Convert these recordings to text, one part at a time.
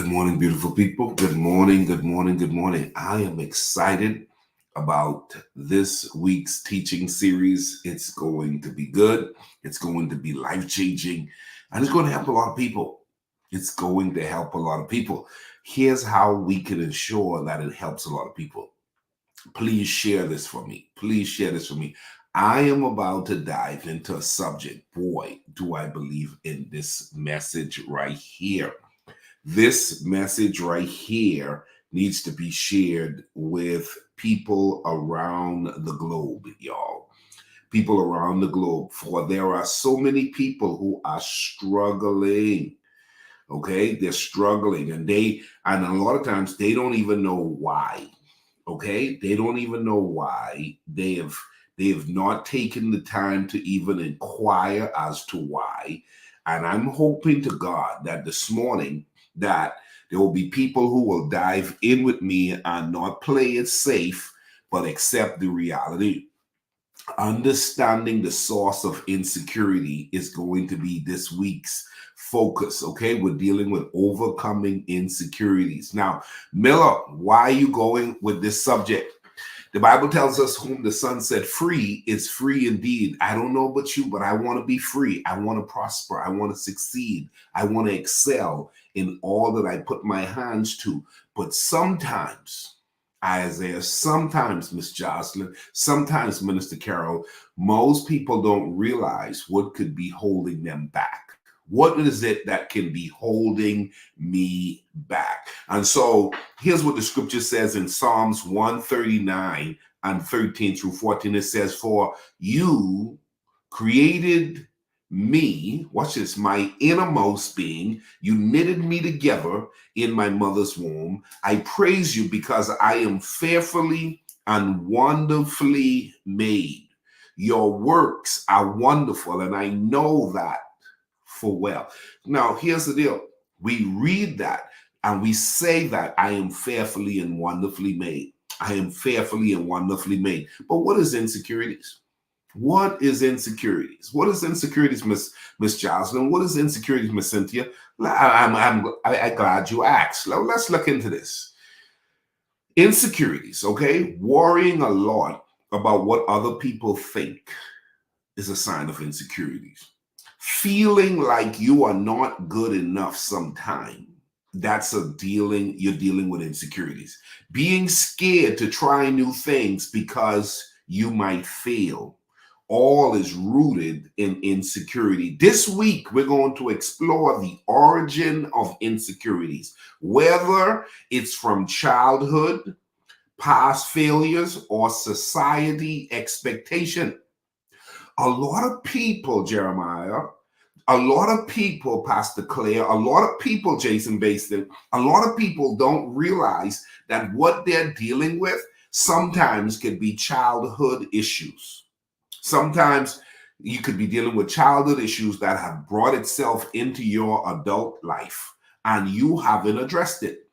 Good morning, beautiful people. Good morning, good morning, good morning. I am excited about this week's teaching series. It's going to be good. It's going to be life-changing, and it's going to help a lot of people. It's going to help a lot of people. Here's how we can ensure that it helps a lot of people. Please share this for me. Please share this for me. I am about to dive into a subject. Boy, do I believe in this message right here. This message right here needs to be shared with people around the globe, y'all. People around the globe, for there are so many people who are struggling. Okay, they're struggling, and a lot of times they don't even know why. Okay, they don't even know why. They have not taken the time to even inquire as to why. And I'm hoping to God that this morning that there will be people who will dive in with me and not play it safe, but accept the reality. Understanding the source of insecurity is going to be this week's focus. Okay, we're dealing with overcoming insecurities. Now, Miller, why are you going with this subject? The Bible tells us whom the Son set free is free indeed. I don't know about you, but I want to be free. I want to prosper. I want to succeed. I want to excel in all that I put my hands to. But sometimes, Isaiah, sometimes, Miss Jocelyn, sometimes, Minister Carol, most people don't realize what could be holding them back. What is it that can be holding me back? And so here's what the scripture says in Psalms 139 and 13 through 14. It says, "For you created me," watch this, "my innermost being. You knitted me together in my mother's womb. I praise you because I am fearfully and wonderfully made. Your works are wonderful, and I know that for well." Now, here's the deal. We read that and we say that I am fearfully and wonderfully made. I am fearfully and wonderfully made. But what is insecurities? What is insecurities? What is insecurities, Miss Jocelyn? What is insecurities, Miss Cynthia? I'm glad you asked. Let's look into this. Insecurities, okay? Worrying a lot about what other people think is a sign of insecurities. Feeling like you are not good enough sometime, you're dealing with insecurities. Being scared to try new things because you might fail, all is rooted in insecurity. This week we're going to explore the origin of insecurities, whether it's from childhood, past failures, or society expectation. A lot of people, Jeremiah, a lot of people, Pastor Claire, a lot of people, Jason Baston, a lot of people don't realize that what they're dealing with sometimes could be childhood issues. Sometimes you could be dealing with childhood issues that have brought itself into your adult life and you haven't addressed it.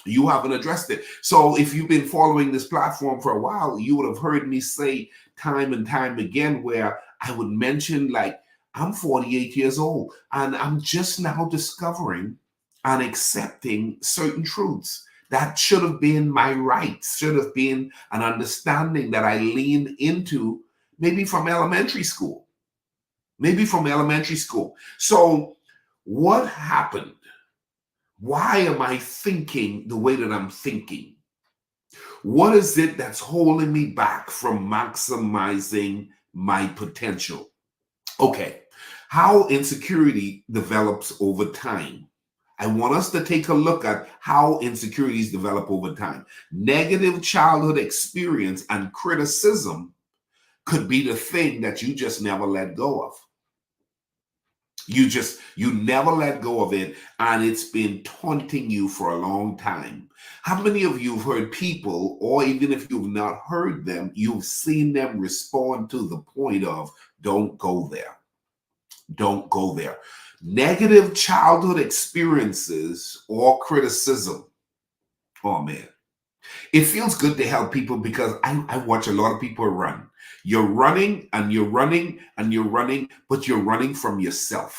You haven't addressed it. So if you've been following this platform for a while, you would have heard me say time and time again where I would mention, like, I'm 48 years old and I'm just now discovering and accepting certain truths that should have been my rights, should have been an understanding that I leaned into maybe from elementary school. So what happened? Why am I thinking the way that I'm thinking? What is it that's holding me back from maximizing my potential? Okay, how insecurity develops over time. I want us to take a look at how insecurities develop over time. Negative childhood experience and criticism could be the thing that you just never let go of. You never let go of it, and it's been taunting you for a long time. How many of you have heard people, or even if you've not heard them, you've seen them respond to the point of, don't go there. Don't go there. Negative childhood experiences or criticism. Oh man. It feels good to help people because I watch a lot of people run. You're running and you're running and you're running, but you're running from yourself.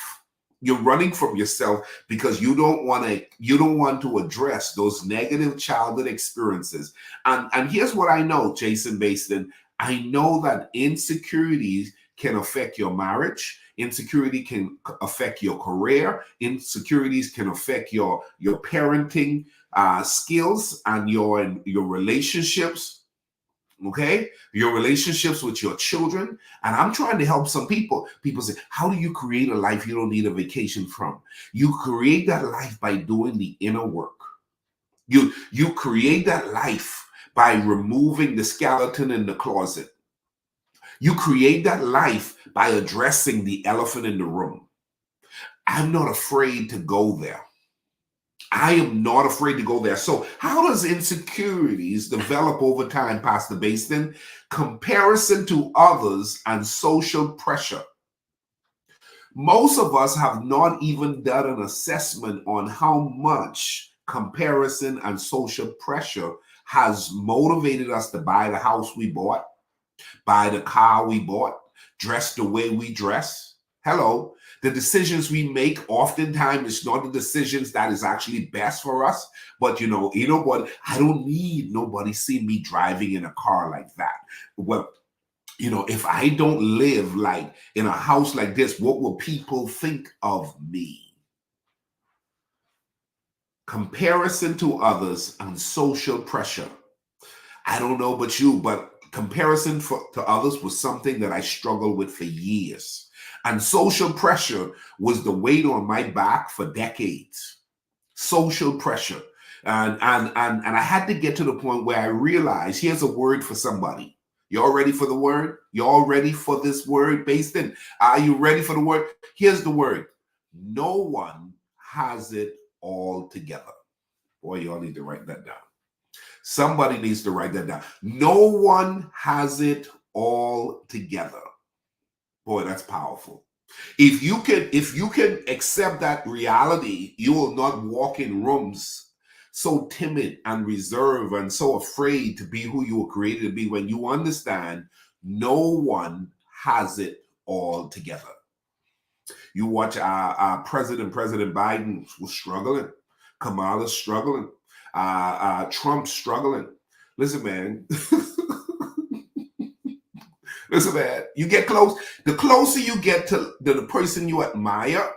You're running from yourself because you don't want to address those negative childhood experiences. And here's what I know, Jason Baston. I know that insecurities can affect your marriage. Insecurity can affect your career. Insecurities can affect your parenting skills and your relationships. Okay, your relationships with your children. And I'm trying to help some people. People say, how do you create a life you don't need a vacation from? You create that life by doing the inner work. You create that life by removing the skeleton in the closet. You create that life by addressing the elephant in the room. I'm not afraid to go there. I am not afraid to go there. So, how does insecurities develop over time, Pastor Baston? Comparison to others and social pressure. Most of us have not even done an assessment on how much comparison and social pressure has motivated us to buy the house we bought, buy the car we bought, dress the way we dress. Hello. The decisions we make oftentimes is not the decisions that is actually best for us. But you know what? I don't need nobody see me driving in a car like that. Well, if I don't live like in a house like this, what will people think of me? Comparison to others and social pressure. I don't know about you, but comparison to others was something that I struggled with for years. And social pressure was the weight on my back for decades. Social pressure. And I had to get to the point where I realized, here's a word for somebody. Y'all ready for the word? Y'all ready for this word, Baston? Are you ready for the word? Here's the word. No one has it all together. Boy, y'all need to write that down. Somebody needs to write that down. No one has it all together. Boy, that's powerful. If you can accept that reality, you will not walk in rooms so timid and reserved and so afraid to be who you were created to be, when you understand no one has it all together. You watch our President Biden was struggling. Kamala's struggling. Trump's struggling. Listen, man. Listen, man. You get close. The closer you get to the person you admire,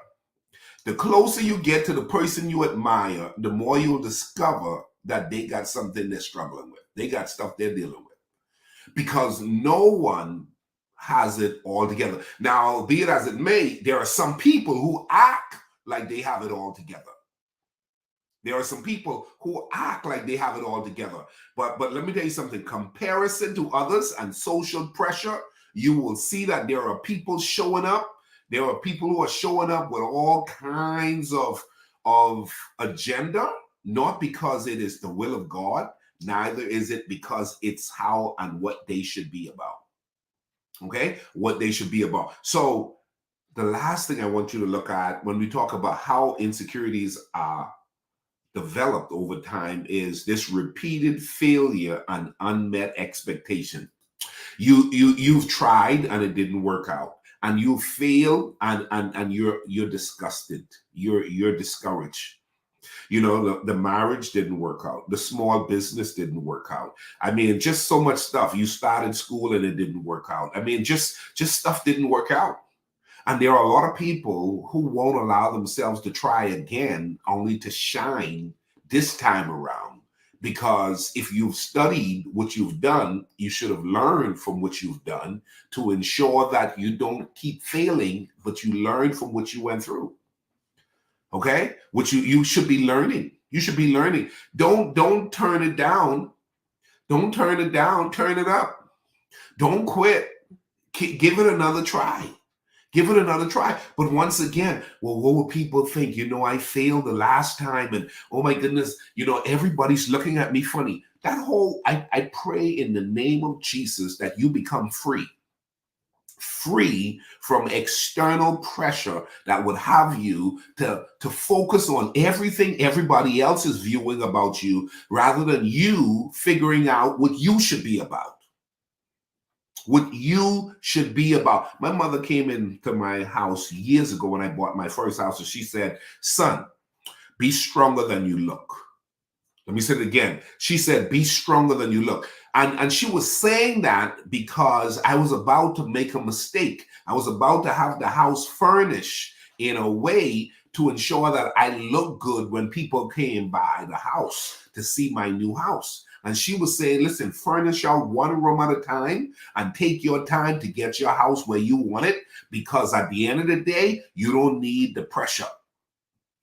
the closer you get to the person you admire, the more you'll discover that they got something they're struggling with. They got stuff they're dealing with. Because no one has it all together. Now, be it as it may, there are some people who act like they have it all together. There are some people who act like they have it all together. But let me tell you something. Comparison to others and social pressure, you will see that there are people showing up. There are people who are showing up with all kinds of agenda, not because it is the will of God, neither is it because it's how and what they should be about. Okay? What they should be about. So the last thing I want you to look at when we talk about how insecurities are developed over time is this repeated failure and unmet expectation. You've tried and it didn't work out, and you failed and you're disgusted, you're discouraged. The marriage didn't work out, the small business didn't work out. I mean, just so much stuff. You started school and it didn't work out. I mean, just stuff didn't work out. And there are a lot of people who won't allow themselves to try again, only to shine this time around. Because if you've studied what you've done, you should have learned from what you've done to ensure that you don't keep failing, but you learn from what you went through. Okay? Which you should be learning. You should be learning. Don't turn it down. Don't turn it down. Turn it up. Don't quit. Give it another try. Give it another try. But once again, well, what will people think? I failed the last time, and oh my goodness, everybody's looking at me funny. That whole, I pray in the name of Jesus that you become free from external pressure that would have you to focus on everything everybody else is viewing about you, rather than you figuring out what you should be about. what you should be about. My mother came into my house years ago when I bought my first house, and she said, son, be stronger than you look. Let me say it again. She said, be stronger than you look. And she was saying that because I was about to make a mistake. I was about to have the house furnished in a way to ensure that I look good when people came by the house to see my new house. And she was saying, listen, furnish out one room at a time and take your time to get your house where you want it, because at the end of the day, you don't need the pressure.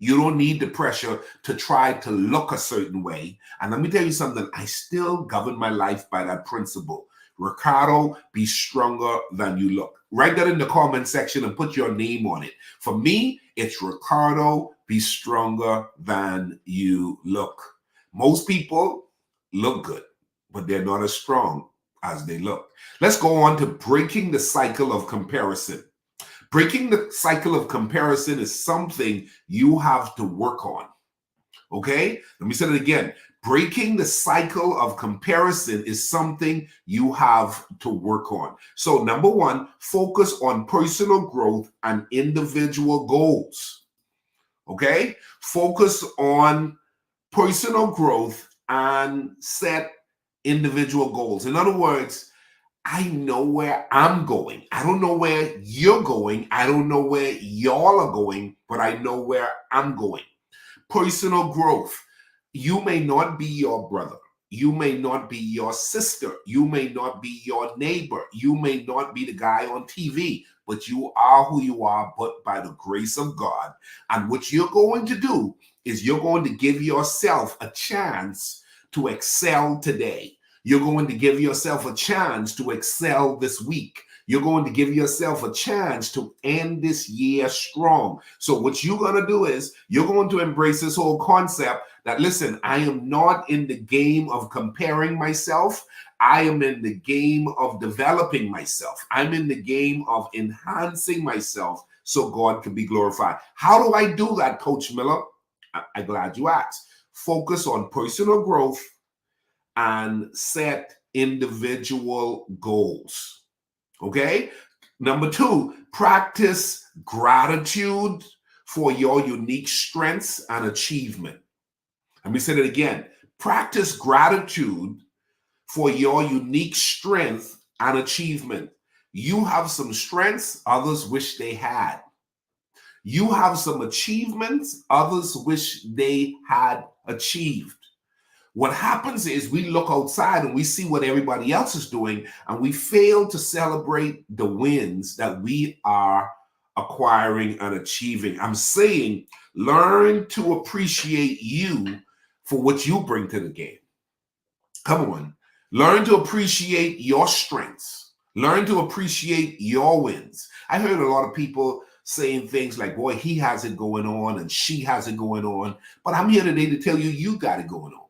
You don't need the pressure to try to look a certain way. And let me tell you something, I still govern my life by that principle. Ricardo, be stronger than you look. Write that in the comment section and put your name on it. For me, it's Ricardo, be stronger than you look. Most people look good, but they're not as strong as they look. Let's go on to breaking the cycle of comparison. Breaking the cycle of comparison is something you have to work on. Okay? Let me say it again. Breaking the cycle of comparison is something you have to work on. So, number one, focus on personal growth and individual goals. Okay? Focus on personal growth and set individual goals. In other words, I know where I'm going. I don't know where you're going. I don't know where y'all are going, but I know where I'm going. Personal growth. You may not be your brother. You may not be your sister. You may not be your neighbor. You may not be the guy on TV, but you are who you are, but by the grace of God. And what you're going to do is you're going to give yourself a chance to excel today. You're going to give yourself a chance to excel this week. You're going to give yourself a chance to end this year strong. So what you're going to do is you're going to embrace this whole concept that, listen, I am not in the game of comparing myself. I am in the game of developing myself. I'm in the game of enhancing myself so God can be glorified. How do I do that, Coach Miller? I'm glad you asked. Focus on personal growth and set individual goals. Okay? Number two, practice gratitude for your unique strengths and achievement. Let me say that again. Practice gratitude for your unique strength and achievement. You have some strengths others wish they had. You have some achievements others wish they had achieved. What happens is we look outside and we see what everybody else is doing, and we fail to celebrate the wins that we are acquiring and achieving. I'm saying learn to appreciate you for what you bring to the game. Come on. Learn to appreciate your strengths. Learn to appreciate your wins. I heard a lot of people saying things like, boy, he has it going on and she has it going on. But I'm here today to tell you, you got it going on.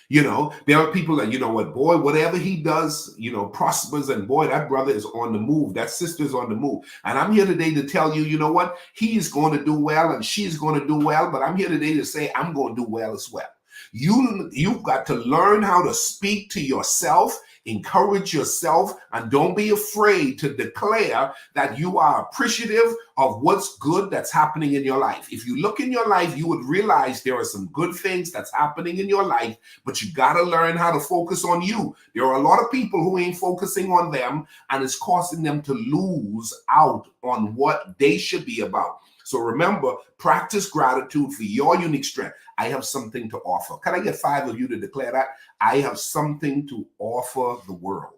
You know, there are people that, you know what, boy, whatever he does, you know, prospers, and boy, that brother is on the move. That sister's on the move. And I'm here today to tell you, you know what, he's going to do well and she's going to do well. But I'm here today to say I'm going to do well as well. You've got to learn how to speak to yourself, encourage yourself, and don't be afraid to declare that you are appreciative of what's good that's happening in your life. If you look in your life, you would realize there are some good things that's happening in your life, but you got to learn how to focus on you. There are a lot of people who ain't focusing on them, and it's causing them to lose out on what they should be about. So remember, practice gratitude for your unique strength. I have something to offer. Can I get 5 of you to declare that? I have something to offer the world.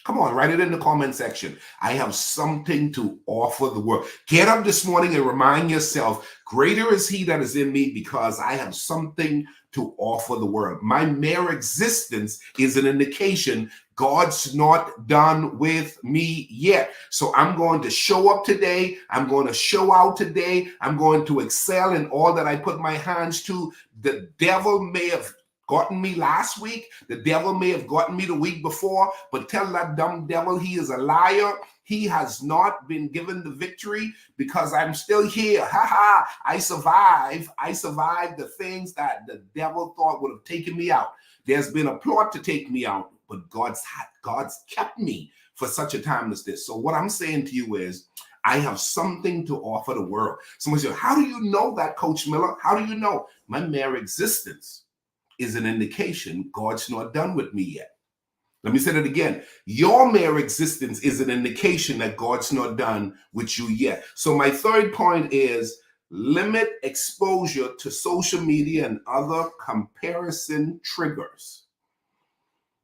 Come on, write it in the comment section. I have something to offer the world. Get up this morning and remind yourself, greater is he that is in me because I have something to offer the world. My mere existence is an indication God's not done with me yet. So I'm going to show up today. I'm going to show out today. I'm going to excel in all that I put my hands to. The devil may have gotten me last week. The devil may have gotten me the week before, but tell that dumb devil he is a liar. He has not been given the victory because I'm still here. Ha ha. I survived. I survived the things that the devil thought would have taken me out. There's been a plot to take me out. but God's kept me for such a time as this. So what I'm saying to you is, I have something to offer the world. Someone said, how do you know that, Coach Miller? How do you know? My mere existence is an indication God's not done with me yet. Let me say that again. Your mere existence is an indication that God's not done with you yet. So my third point is, limit exposure to social media and other comparison triggers.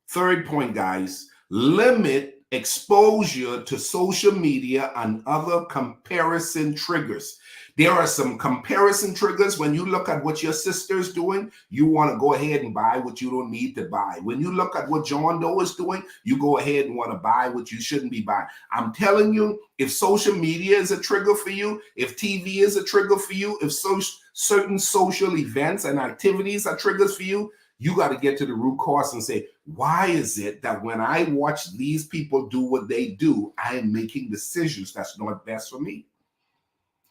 Third point, guys, limit exposure to social media and other comparison triggers. There are some comparison triggers. When you look at what your sister's doing, you want to go ahead and buy what you don't need to buy. When you look at what John Doe is doing, you go ahead and want to buy what you shouldn't be buying. I'm telling you, if social media is a trigger for you, if TV is a trigger for you, if certain social events and activities are triggers for you, you got to get to the root cause and say, why is it that when I watch these people do what they do, I am making decisions that's not best for me?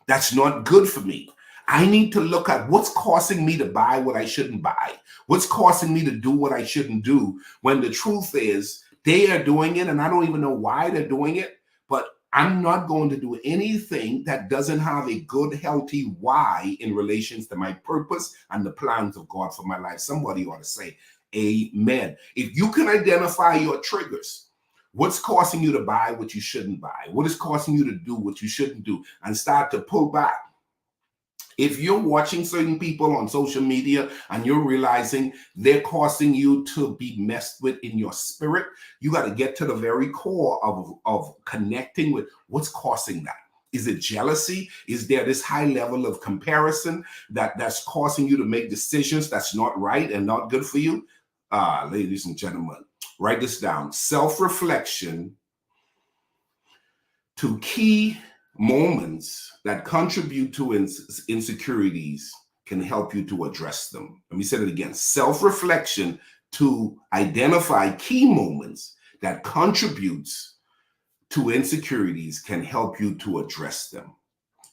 That's not good for me. I need to look at what's causing me to buy what I shouldn't buy. What's causing me to do what I shouldn't do, when the truth is they are doing it and I don't even know why they're doing it, but I'm not going to do anything that doesn't have a good, healthy why in relation to my purpose and the plans of God for my life. Somebody ought to say amen. If you can identify your triggers, what's causing you to buy what you shouldn't buy, what is causing you to do what you shouldn't do, and start to pull back. If you're watching certain people on social media and you're realizing they're causing you to be messed with in your spirit, you got to get to the very core of connecting with what's causing that. Is it jealousy? Is there this high level of comparison that's causing you to make decisions that's not right and not good for you? Ladies and gentlemen, write this down. Self-reflection to key moments that contribute to insecurities can help you to address them. Let me say it again. Self-reflection to identify key moments that contributes to insecurities can help you to address them.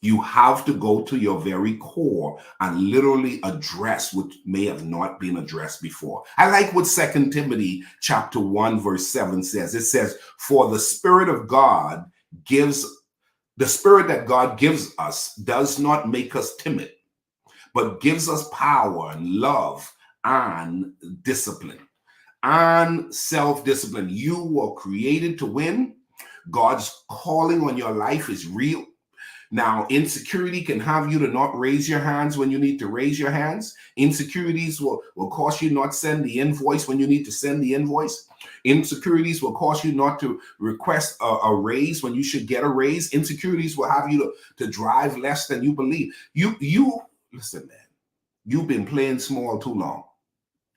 You have to go to your very core and literally address what may have not been addressed before. I like what 2 Timothy chapter 1 verse 7 says. It says, for the Spirit that God gives us does not make us timid, but gives us power and love and discipline and self-discipline. You were created to win. God's calling on your life is real. Now, insecurity can have you to not raise your hands when you need to raise your hands. Insecurities will cause you not send the invoice when you need to send the invoice. Insecurities will cause you not to request a raise when you should get a raise. Insecurities will have you to drive less than you believe. You listen, man, you've been playing small too long.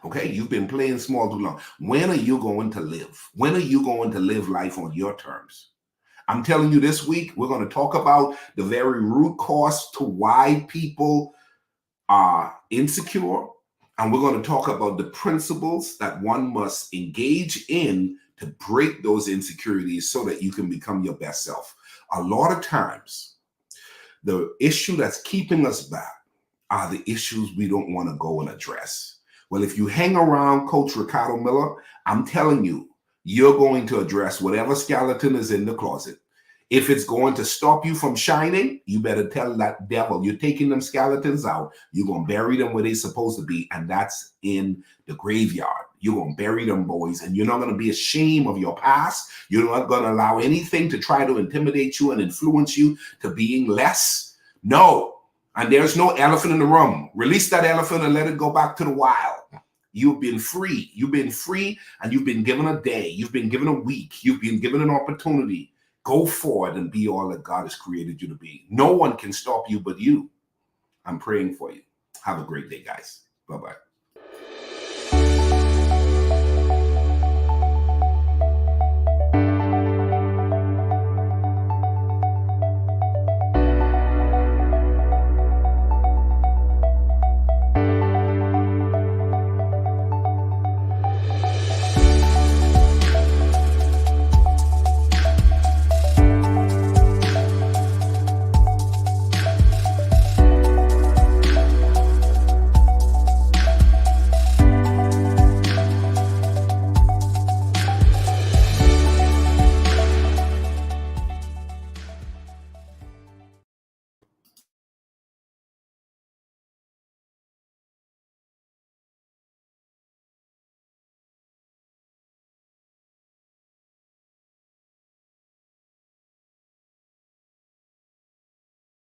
Okay, you've been playing small too long. When are you going to live? When are you going to live life on your terms? I'm telling you, this week, we're going to talk about the very root cause to why people are insecure. And we're going to talk about the principles that one must engage in to break those insecurities so that you can become your best self. A lot of times, the issue that's keeping us back are the issues we don't want to go and address. Well, if you hang around Coach Ricardo Miller, I'm telling you, you're going to address whatever skeleton is in the closet. If it's going to stop you from shining, you better tell that devil you're taking them skeletons out. You're going to bury them where they're supposed to be, and that's in the graveyard. You're going to bury them, boys, and you're not going to be ashamed of your past. You're not going to allow anything to try to intimidate you and influence you to being less. No. And there's no elephant in the room. Release that elephant and let it go back to the wild. You've been free. You've been free, and you've been given a day. You've been given a week. You've been given an opportunity. Go forward and be all that God has created you to be. No one can stop you but you. I'm praying for you. Have a great day, guys. Bye-bye.